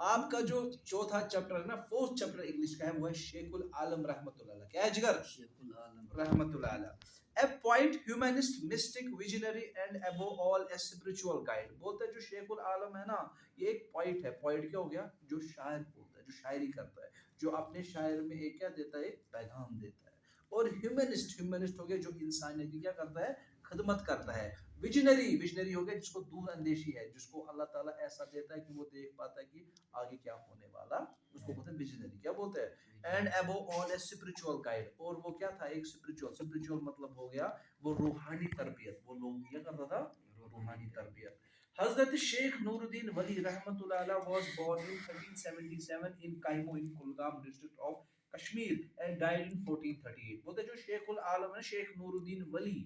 آپ کا جو چوتھا چیپٹر ہے نا، فورتھ چیپٹر انگلش کا ہے، وہ ہے شیخ العالم رحمت اللہ علیہ. کیا ہے جگر؟ شیخ العالم رحمت اللہ علیہ. A poet, humanist, mystic, visionary and above all a spiritual guide. بولتا ہے جو شیخ العالم ہے نا، یہ ایک پوائٹ ہے. پوائٹ کیا ہو گیا؟ جو شاعر بولتا ہے، جو شاعری کرتا ہے، جو اپنے شاعر میں ایک کیا دیتا ہے؟ ایک پیغام دیتا ہے. اور ہیومنسٹ، ہیومنسٹ ہو گیا جو انسانیت کی کیا کرتا ہے؟ خدمت کرتا ہے. ویژنری، ویژنری ہو گیا جس کو دور اندیشی ہے، جس کو اللہ تعالیٰ ایسا دیتا ہے کہ وہ دیکھ پاتا ہے کہ آگے کیا ہونے والا، اس کو بولتے ہیں ویژنری. کیا بولتے ہیں؟ And above all a spiritual guide. اور وہ کیا تھا؟ ایک اسپرچوئل مطلب ہو گیا وہ روحانی تربیت. وہ لوگ کیا کرتا تھا؟ روحانی تربیت. حضرت شیخ نور الدین ولی رحمت اللہ علیہ was born in 1377 in Kaimo in Kulgam district of Kashmir and died in 1438. بولتے جو شیخ العالم ہے شیخ نور الدین ولی،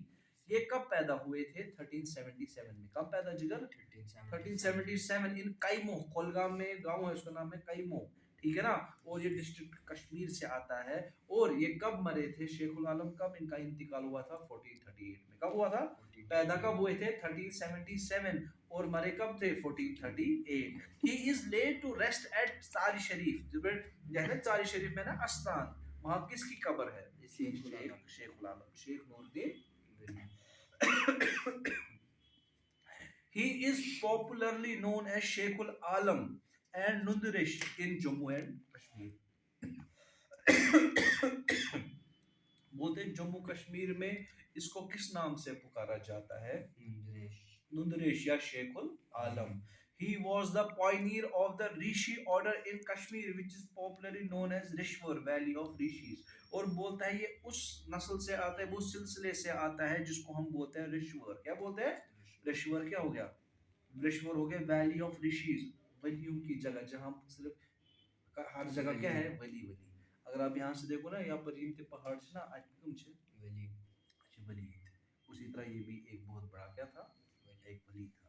یہ کب پیدا ہوئے تھے؟ 1377 میں. کب پیدا جگر؟ 1377 ان کائمو. کولگام میں گاؤں ہے، اس کا نام ہے کائمو. ٹھیک ہے نا. اور یہ ڈسٹرکٹ کشمیر سے آتا ہے. اور یہ کب مرے تھے شیخ العالم؟ کب ان کا انتقال ہوا تھا؟ 1438 میں. کب ہوا تھا؟ پیدا کب ہوئے تھے؟ 1377. اور مرے کب تھے؟ 1438. He is laid to rest at Tsari Sharif. جو ہے نا چاری شریف میں نا استان، وہاں کس کی قبر ہے؟ شیخ العالم، شیخ نور الدین. He is popularly known as Sheikh al-Alam and Nundrish in Jammu and Kashmir. بولتے ہیں جموں کشمیر میں اس کو کس نام سے پکارا جاتا ہے؟ نندریش یا شیخ العالم. He was the pioneer of the Rishi order in Kashmir which is popularly known as Rishwar Valley of Rishis. اور بولتا ہے یہ اس نسل سے آتا ہے، وہ سلسلے سے آتا ہے جس کو ہم بولتے ہیں رشور. کیا بولتے ہیں؟ رشور. کیا ہو گیا؟ رشور ہو گیا ویلی آف رشیز، ولیوں کی جگہ، جہاں صرف ہر جگہ کیا ہے؟ ولی ولی. اگر آپ یہاں سے دیکھو نا، یہاں پر یہ پہاڑ سے نا کم چھے ولی، اچھا ولی. اسی طرح یہ بھی ایک بہت بڑا کیا تھا؟ ایک ولی تھا.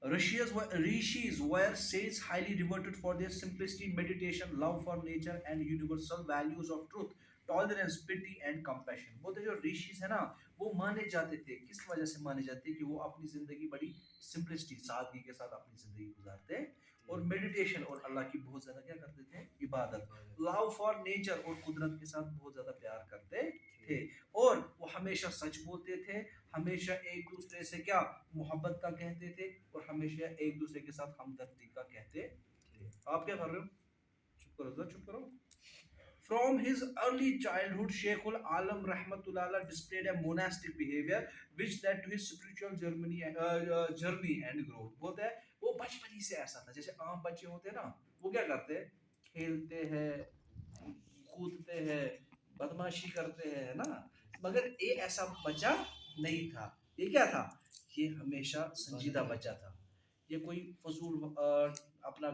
Rishis were sages highly revered for their simplicity, meditation, love for nature, and universal values of truth, tolerance, pity, and compassion. بولتے جو ریشیز ہیں نا، وہ مانے جاتے تھے. کس وجہ سے مانے جاتے تھے؟ کہ وہ اپنی زندگی بڑی سمپلسٹی، سادگی کے ساتھ اپنی زندگی گزارتے، اور میڈیٹیشن اور اللہ کی بہت زیادہ کیا کرتے تھے؟ عبادت. لو فار نیچر، اور قدرت کے ساتھ بہت زیادہ پیار کرتے تھے. اور وہ ہمیشہ سچ بولتے تھے، ہمیشہ ایک دوسرے سے کیا؟ محبت کا کہتے تھے، اور ہمیشہ ایک دوسرے کے ساتھ ہمدردی کا کہتے تھے. آپ کیا کر رہے ہو؟ چپ کرو ذرا، چپ کرو. From his early childhood, Sheikh al-Alam rahmatullah alayh displayed a monastic behavior which led to his spiritual journey and growth. بولتا ہے وہ بچپن ہی سے ایسا تھا. جیسے عام بچے ہوتے ہیں نا، وہ کیا کرتے ہیں؟ کھیلتے ہیں، کودتے ہیں، بدماشی کرتے ہیں نا. مگر یہ ایسا بچہ نہیں تھا. یہ کیا تھا؟ یہ ہمیشہ سنجیدہ بچہ تھا. یہ کوئی فضول اپنا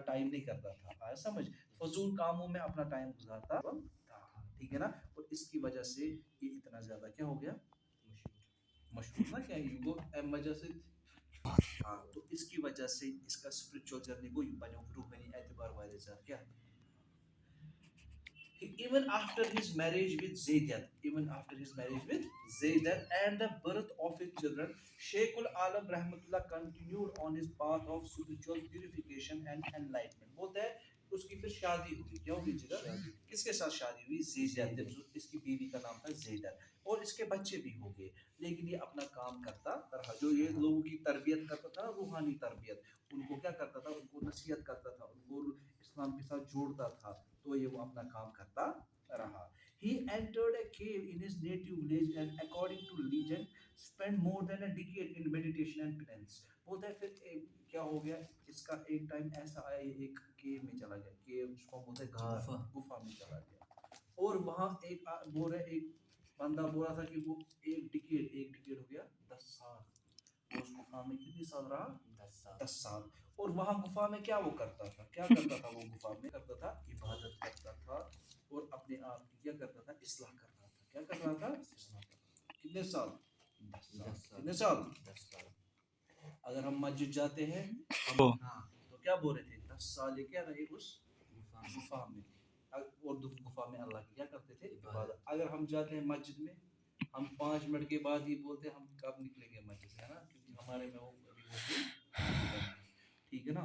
ٹائم نہیں کرتا تھا. آیا سمجھ؟ فضول کاموں میں اپنا ٹائم گزارتا تھا. ٹھیک ہے نا. اور اس کی وجہ سے یہ اتنا زیادہ کیا ہو گیا؟ مشہور نا. کیا وہ وجہ سے، ہاں، تو اس کی وجہ سے اس کا اسپرچوئل جرنی کو بنو روحانی اعتبار والے زیادہ کیا. Even after his marriage with Zaidat and the birth of his children, Sheikh al-Alam rahmatullah continued on his path of spiritual purification and enlightenment. بولتا ہے اس کی پھر شادی ہوئی. کیا ہوئی جگہ؟ کس کے ساتھ شادی ہوئی؟ زیدت. اس کی بیوی کا نام تھا زیدت، اور اس کے بچے بھی ہو گئے. لیکن یہ اپنا کام کرتا رہا. جو یہ لوگوں کی تربیت کرتا تھا، روحانی تربیت، ان کو کیا کرتا تھا؟ ان کو نصیحت کرتا تھا، ان کو اسلام کے ساتھ جوڑتا تھا. تو یہ وہ اپنا کام کرتا رہا. He entered a cave in his native village and according to legend spent more than a decade in meditation and penance. بولتا ہے پھر کیا ہو گیا؟ اس کا ایک ٹائم ایسا آیا، ایک کیو میں چلا گیا. کیو جس کو بولتے ہیں غار، گفا میں چلا گیا. اور وہاں ایک بول رہا ہے، ایک بندہ بول رہا تھا کہ وہ ایک ڈکیڈ ہو گیا 10 سال. وہ اس گفا میں کتنی سال رہا؟ 10 سال. اور وہاں گفا میں کیا وہ کرتا تھا؟ کیا کرتا تھا وہ گفا میں؟ کرتا تھا عبادت کرتا تھا، اور اپنے آپ کی کیا کرتا تھا؟ اصلاح کر رہا تھا. کیا کر رہا تھا؟ اصلاح کر رہا تھا. کتنے سال؟ 10 سال. کتنے سال؟ 10 سال. اگر ہم مسجد جاتے ہیں ہاں تو کیا بول رہے تھے؟ 10 سال یہ کیا رہے اس گفا میں، اور گفا میں اللہ کی کیا کرتے تھے؟ عبادت. اگر ہم جاتے ہیں مسجد میں، ہم 5 منٹ کے بعد ہی بولتے ہیں ہم کب نکلیں گے مسجد سے، ہے نا، کیونکہ ہمارے میں وہ ابھی ہوتی. ٹھیک ہے نا.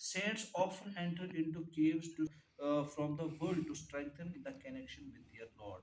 Saints often enter into caves to from the world to strengthen the connection with their Lord.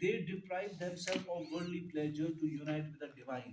they deprive themselves of worldly pleasure to unite with the divine।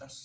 10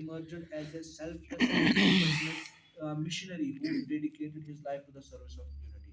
emerged as a selfless missionary who dedicated his life to the service of humanity।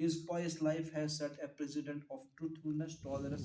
His pious life has set a precedent of truthfulness, tolerance,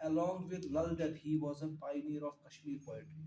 Along with Lal Dutt, he was a pioneer of Kashmir poetry।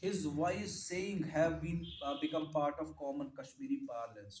His wise saying have been become part of common Kashmiri parlance।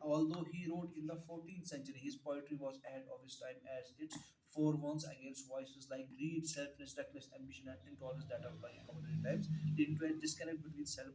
Although he wrote in the 14th century, his poetry was ahead of his time, as its forewarns against voices like greed, selfishness, reckless ambition, and intolerance that are plaguing contemporary times, leading to a disconnect between self,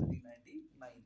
1399